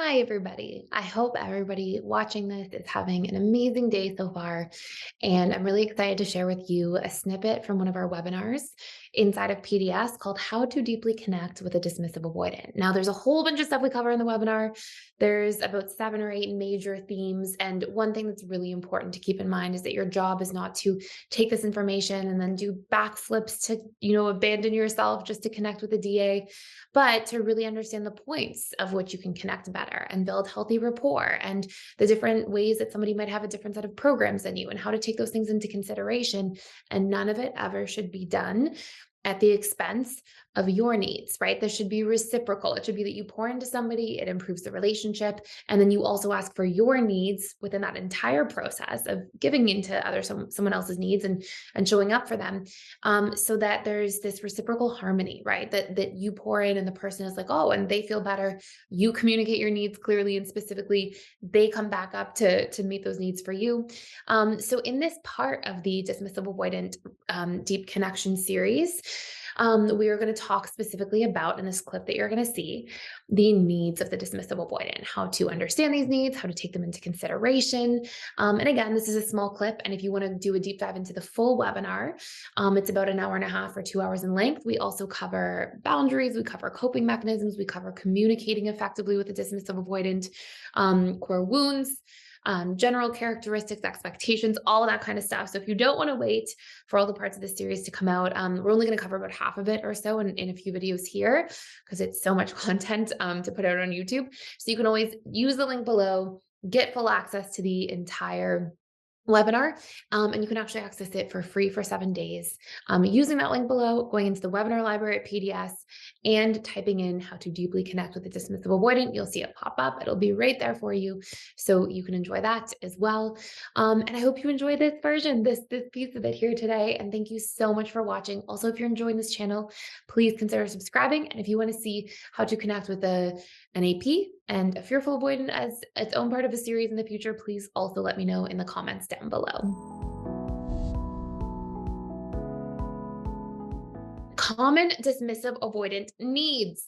Hi, everybody. I hope everybody watching this is having an amazing day so far. And I'm really excited to share with you a snippet from one of our webinars inside of PDS called How to Deeply Connect with a Dismissive Avoidant. Now, there's a whole bunch of stuff we cover in the webinar. There's about 7 or 8 major themes. And one thing that's really important to keep in mind is that your job is not to take this information and then do backflips to, abandon yourself just to connect with a DA, but to really understand the points of which you can connect better and build healthy rapport and the different ways that somebody might have a different set of programs than you and how to take those things into consideration. And none of it ever should be done at the expense of your needs, right? This should be reciprocal. It should be that you pour into somebody, it improves the relationship, and then you also ask for your needs within that entire process of giving into someone else's needs and showing up for them, so that there's this reciprocal harmony, right? That you pour in and the person is like, oh, and they feel better. You communicate your needs clearly and specifically. They come back up to meet those needs for you. So in this part of the Dismissive Avoidant Deep Connection series, we are going to talk specifically about, in this clip that you're going to see, the needs of the dismissive avoidant, how to understand these needs, how to take them into consideration. And again, this is a small clip. And if you want to do a deep dive into the full webinar, it's about an hour and a half or 2 hours in length. We also cover boundaries, we cover coping mechanisms, we cover communicating effectively with the dismissive avoidant, core wounds, general characteristics, expectations, all of that kind of stuff. So if you don't want to wait for all the parts of the series to come out, we're only going to cover about half of it or so in a few videos here because it's so much content to put out on YouTube. So you can always use the link below, get full access to the entire webinar, and you can actually access it for free for 7 days using that link below, going into the webinar library at PDS and typing in how to deeply connect with the dismissive avoidant. You'll see it pop up. It'll be right there for you, so you can enjoy that as well. And I hope you enjoy this version, this piece of it here today. And thank you so much for watching. Also, if you're enjoying this channel, please consider subscribing. And if you want to see how to connect with an AP and a fearful avoidant as its own part of a series in the future, please also let me know in the comments down below. Common dismissive avoidant needs.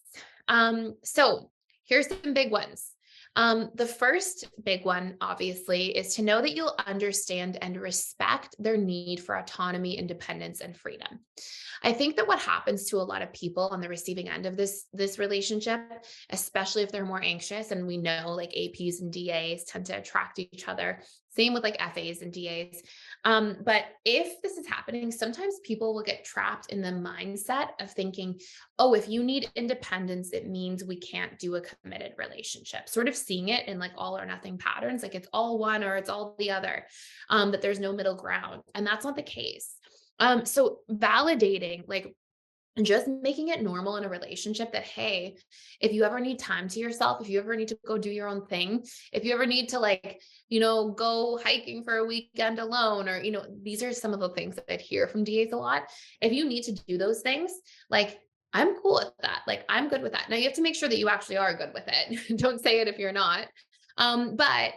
So here's some big ones. The first big one, obviously, is to know that you'll understand and respect their need for autonomy, independence, and freedom. I think that what happens to a lot of people on the receiving end of this relationship, especially if they're more anxious, and we know like APs and DAs tend to attract each other. Same with like FAs and DAs. But if this is happening, sometimes people will get trapped in the mindset of thinking, oh, if you need independence, it means we can't do a committed relationship, sort of seeing it in like all or nothing patterns, like it's all one or it's all the other, that there's no middle ground. And that's not the case. So validating, like just making it normal in a relationship that, hey, if you ever need time to yourself, if you ever need to go do your own thing, if you ever need to like, go hiking for a weekend alone, or, these are some of the things that I hear from DAs a lot. If you need to do those things, like, I'm cool with that. Like, I'm good with that. Now you have to make sure that you actually are good with it. Don't say it if you're not. But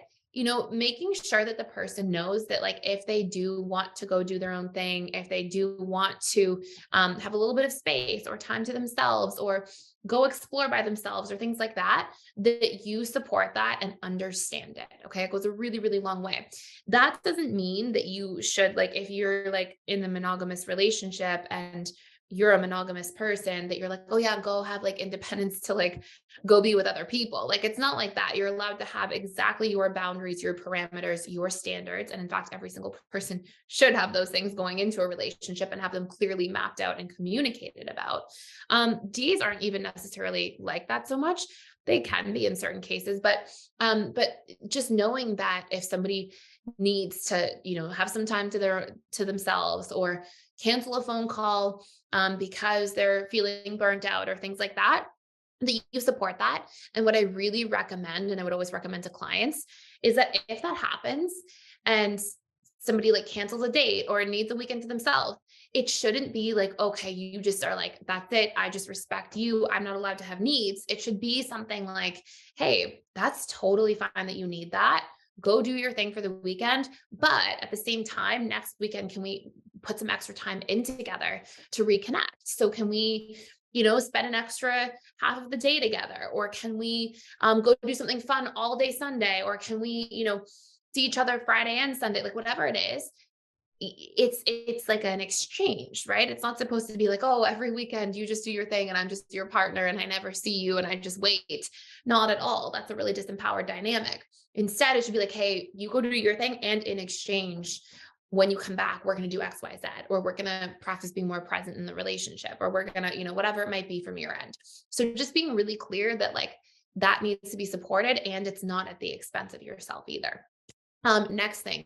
making sure that the person knows that, like, if they do want to go do their own thing, if they do want to have a little bit of space or time to themselves or go explore by themselves or things like that, that you support that and understand it. Okay. It goes a really, really long way. That doesn't mean that you should, like, if you're like in the monogamous relationship and you're a monogamous person, that you're like, oh yeah, go have like independence to like go be with other people. Like, it's not like that. You're allowed to have exactly your boundaries, your parameters, your standards. And in fact, every single person should have those things going into a relationship and have them clearly mapped out and communicated about. Ds aren't even necessarily like that so much. They can be in certain cases, but just knowing that if somebody needs to, have some time to themselves, or cancel a phone call because they're feeling burnt out or things like that, that you support that. And what I really recommend, and I would always recommend to clients, is that if that happens and somebody like cancels a date or needs a weekend to themselves, it shouldn't be like, okay, you just are like, that's it. I just respect you. I'm not allowed to have needs. It should be something like, hey, that's totally fine that you need that. Go do your thing for the weekend. But at the same time, next weekend, can we put some extra time in together to reconnect? So can we, spend an extra half of the day together? Or can we go do something fun all day Sunday? Or can we, see each other Friday and Sunday? Like whatever it is, it's like an exchange, right? It's not supposed to be like, oh, every weekend you just do your thing and I'm just your partner and I never see you and I just wait. Not at all. That's a really disempowered dynamic. Instead, it should be like, hey, you go do your thing, and in exchange, when you come back, we're going to do X, Y, Z, or we're going to practice being more present in the relationship, or we're going to, whatever it might be from your end. So just being really clear that like that needs to be supported, and it's not at the expense of yourself either. Next thing,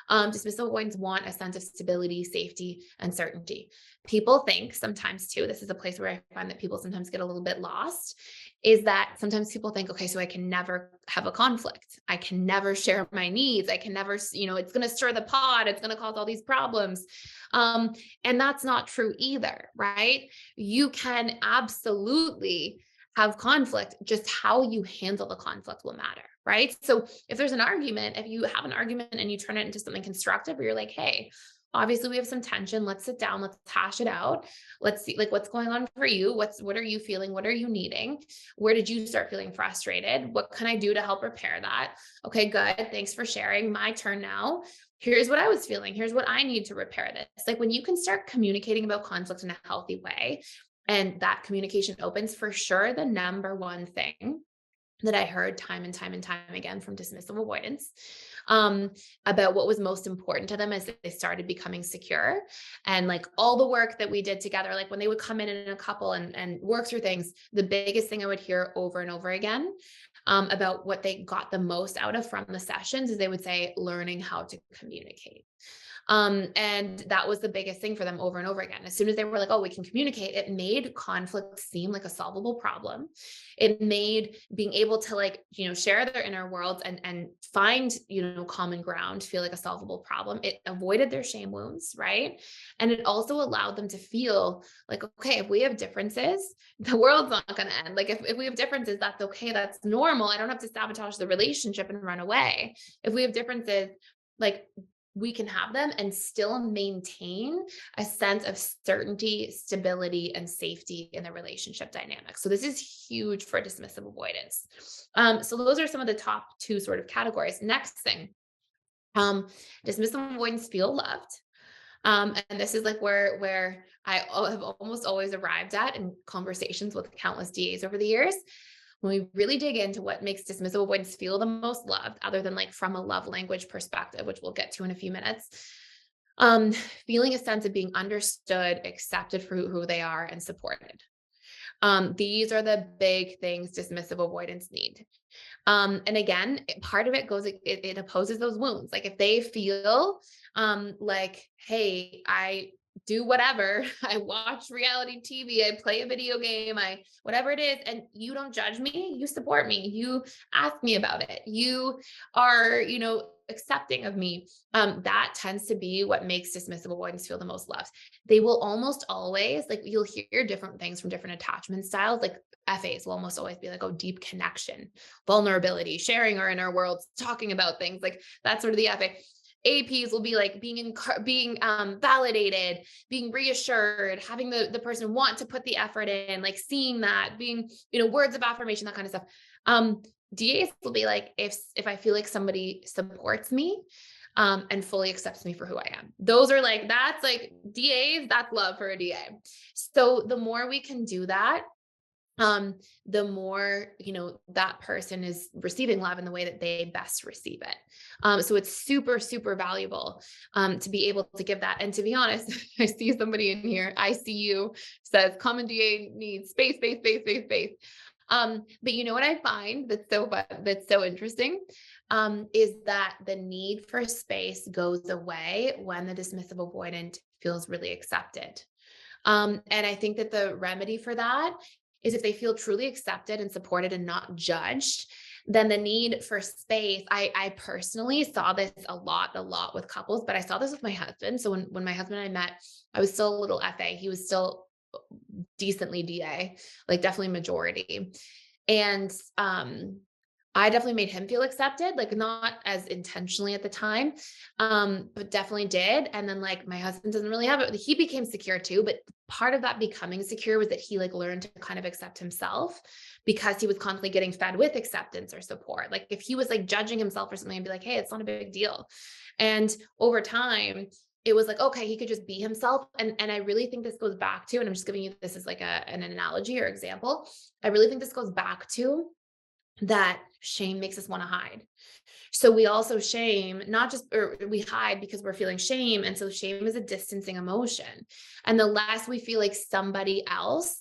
dismissive avoidants want a sense of stability, safety, and certainty. People think sometimes too, this is a place where I find that people sometimes get a little bit lost, is that sometimes people think, okay, so I can never have a conflict. I can never share my needs. I can never, it's going to stir the pot. It's going to cause all these problems. And that's not true either, right? You can absolutely have conflict, just how you handle the conflict will matter, right? So if there's an argument, if you have an argument and you turn it into something constructive, where you're like, hey, obviously we have some tension, let's sit down, let's hash it out. Let's see like what's going on for you. What are you feeling? What are you needing? Where did you start feeling frustrated? What can I do to help repair that? Okay, good. Thanks for sharing. My turn now. Here's what I was feeling. Here's what I need to repair this. Like when you can start communicating about conflict in a healthy way, and that communication opens, for sure, the number one thing that I heard time and time and time again from dismissive avoidants about what was most important to them as they started becoming secure. And like all the work that we did together, like when they would come in a couple and work through things, the biggest thing I would hear over and over again about what they got the most out of from the sessions is they would say, learning how to communicate. And that was the biggest thing for them over and over again. As soon as they were like, oh, we can communicate, it made conflict seem like a solvable problem. It made being able to like, share their inner worlds and find, common ground feel like a solvable problem. It avoided their shame wounds, right? And it also allowed them to feel like, okay, if we have differences, the world's not going to end. Like if we have differences, that's okay. That's normal. I don't have to sabotage the relationship and run away. If we have differences, like we can have them and still maintain a sense of certainty, stability, and safety in the relationship dynamic. So this is huge for dismissive avoidance. So those are some of the top two sort of categories. Next thing, dismissive avoidance feel loved. And this is like where I have almost always arrived at in conversations with countless DAs over the years. When we really dig into what makes dismissive avoidance feel the most loved, other than like from a love language perspective, which we'll get to in a few minutes, feeling a sense of being understood, accepted for who they are, and supported. These are the big things dismissive avoidants need. And again, part of it goes, it opposes those wounds. Like if they feel like, hey, I do whatever, I watch reality TV, I play a video game, whatever it is, and you don't judge me, you support me, you ask me about it, you are, accepting of me. That tends to be what makes dismissive avoidance feel the most loved. They will almost always, like you'll hear different things from different attachment styles, like FAs will almost always be like, oh, deep connection, vulnerability, sharing our inner worlds, talking about things, like that's sort of the FA. APs will be like being validated, being reassured, having the person want to put the effort in, like seeing that, being, words of affirmation, that kind of stuff. DAs will be like, if I feel like somebody supports me and fully accepts me for who I am. Those are like, that's like DAs, that's love for a DA. So the more we can do that, the more, that person is receiving love in the way that they best receive it. So it's super, super valuable, to be able to give that. And to be honest, I see somebody in here, I see you, says common DA needs space, space, space, space, space. But you know what I find that's so fun, that's so interesting, is that the need for space goes away when the dismissive avoidant feels really accepted. And I think that the remedy for that is if they feel truly accepted and supported and not judged, then the need for space. I personally saw this a lot with couples, but I saw this with my husband. So when my husband and I met, I was still a little FA. He was still decently DA, like definitely majority. And I definitely made him feel accepted, like not as intentionally at the time, but definitely did. And then like my husband doesn't really have it. He became secure too, but part of that becoming secure was that he like learned to kind of accept himself because he was constantly getting fed with acceptance or support. Like if he was like judging himself or something, I'd be like, hey, it's not a big deal. And over time, it was like, okay, he could just be himself. And I really think this goes back to, and I'm just giving you this as like an analogy or example. I really think this goes back to that shame makes us want to hide. So we also shame, not just, or we hide because we're feeling shame. And so shame is a distancing emotion. And the less we feel like somebody else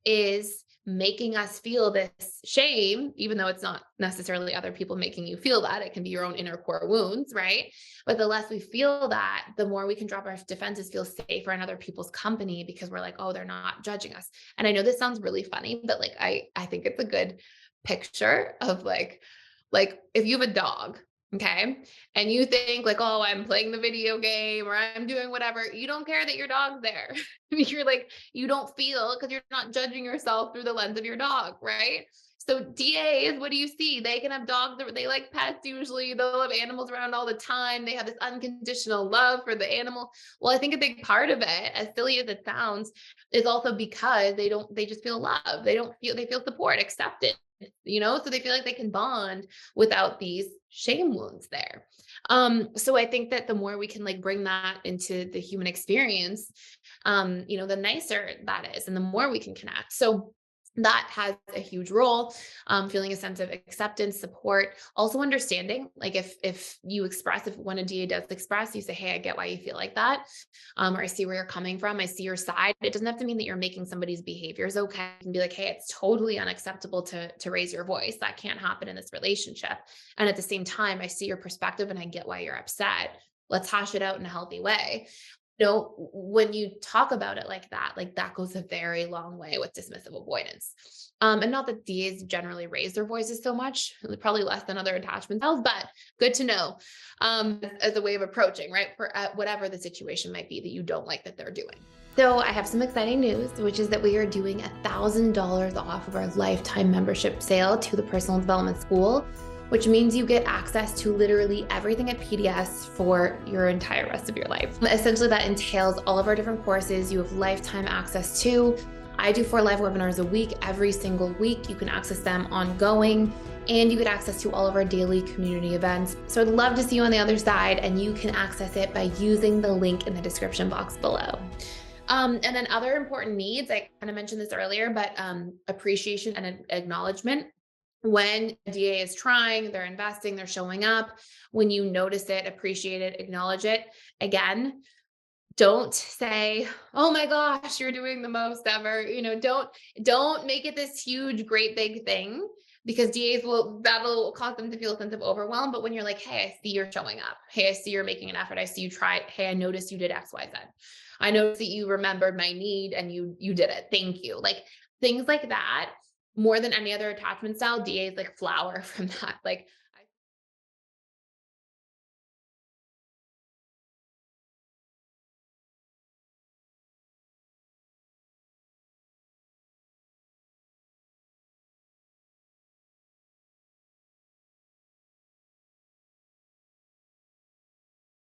is making us feel this shame, even though it's not necessarily other people making you feel that, it can be your own inner core wounds, right? But the less we feel that, the more we can drop our defenses, feel safer in other people's company because we're like, oh, they're not judging us. And I know this sounds really funny, but like I think it's a good picture of like if you have a dog, okay, and you think like, oh, I'm playing the video game or I'm doing whatever, you don't care that your dog's there. You're like, you don't feel because you're not judging yourself through the lens of your dog, right? So DAs, what do you see? They can have dogs that they like pets usually. They'll have animals around all the time. They have this unconditional love for the animal. Well, I think a big part of it, as silly as it sounds, is also because they just feel love. They feel support, accepted, so they feel like they can bond without these shame wounds there. So I think that the more we can like bring that into the human experience, the nicer that is and the more we can connect. So that has a huge role. Feeling a sense of acceptance, support, also understanding, like if you express, if when a DA does express, you say, hey, I get why you feel like that, or I see where you're coming from, I see your side. It doesn't have to mean that you're making somebody's behaviors okay. You can be like, hey, it's totally unacceptable to raise your voice. That can't happen in this relationship. And at the same time, I see your perspective and I get why you're upset. Let's hash it out in a healthy way. When you talk about it like that goes a very long way with dismissive avoidance. And not that DAs generally raise their voices so much, probably less than other attachment styles, but good to know as a way of approaching, right? For whatever the situation might be that you don't like that they're doing. So I have some exciting news, which is that we are doing $1,000 off of our lifetime membership sale to the Personal Development School, which means you get access to literally everything at PDS for your entire rest of your life. Essentially, that entails all of our different courses you have lifetime access to. I do 4 live webinars a week, every single week. You can access them ongoing, and you get access to all of our daily community events. So I'd love to see you on the other side, and you can access it by using the link in the description box below. And then other important needs, I kind of mentioned this earlier, but appreciation and acknowledgement. When a DA is trying, they're investing, they're showing up, when you notice it, appreciate it, acknowledge it. Again, don't say, oh my gosh, you're doing the most ever. Don't make it this huge, great big thing, because DAs that'll cause them to feel a sense of overwhelm. But when you're like, hey, I see you're showing up. Hey, I see you're making an effort. I see you tried. Hey, I noticed you did X, Y, Z. I noticed that you remembered my need and you did it. Thank you. Like things like that. More than any other attachment style, DAs like flower from that. Like